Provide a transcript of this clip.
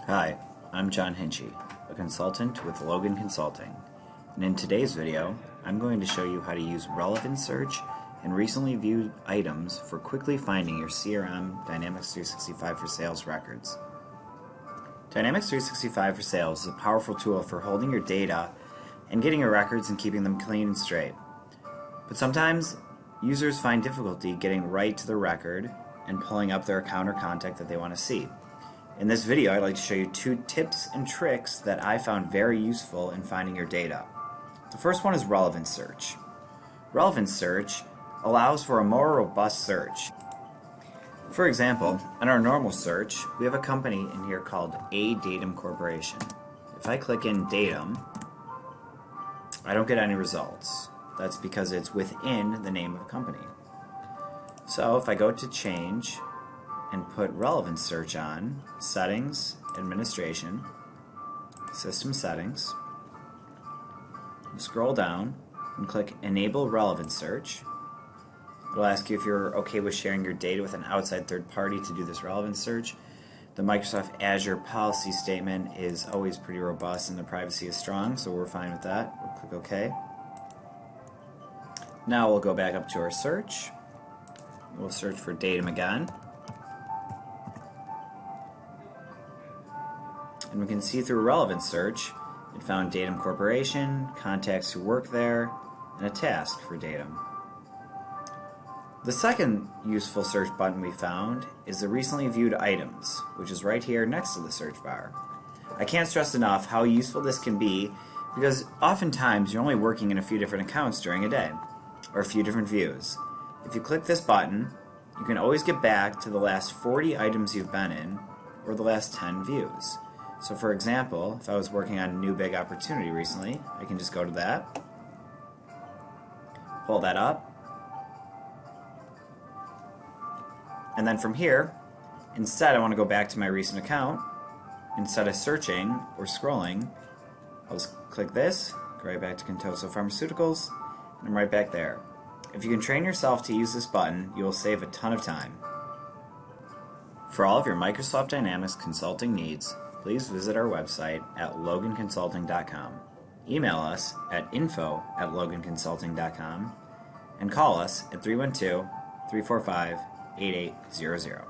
Hi, I'm John Hinchy, a consultant with Logan Consulting, and in today's video, I'm going to show you how to use Relevance search and recently viewed items for quickly finding your CRM Dynamics 365 for Sales records. Dynamics 365 for Sales is a powerful tool for holding your data and getting your records and keeping them clean and straight. But sometimes, users find difficulty getting right to the record and pulling up their account or contact that they want to see. In this video, I'd like to show you 2 tips and tricks that I found very useful in finding your data. The first one is Relevance search. Relevance search allows for a more robust search. For example, in our normal search, we have a company in here called A Datum Corporation. If I click in Datum, I don't get any results. That's because it's within the name of the company. So if I go to Change and put Relevance search on, Settings, Administration, System Settings, scroll down and click Enable Relevance search. It'll ask you if you're okay with sharing your data with an outside third party to do this relevance search. The Microsoft Azure policy statement is always pretty robust and the privacy is strong, so we're fine with that. We'll click OK. Now we'll go back up to our search. We'll search for Datum again. And we can see through Relevance search, it found Datum Corporation, contacts who work there, and a task for Datum. The second useful search button we found is the recently viewed items, which is right here next to the search bar. I can't stress enough how useful this can be because oftentimes you're only working in a few different accounts during a day, or a few different views. If you click this button, you can always get back to the last 40 items you've been in, or the last 10 views. So for example, if I was working on a new big opportunity recently, I can just go to that, pull that up, and then from here, instead I want to go back to my recent account. Instead of searching or scrolling, I'll just click this, go right back to Contoso Pharmaceuticals, and I'm right back there. If you can train yourself to use this button, you will save a ton of time. For all of your Microsoft Dynamics consulting needs, please visit our website at loganconsulting.com. Email us at info@loganconsulting.com and call us at 312-345-8800.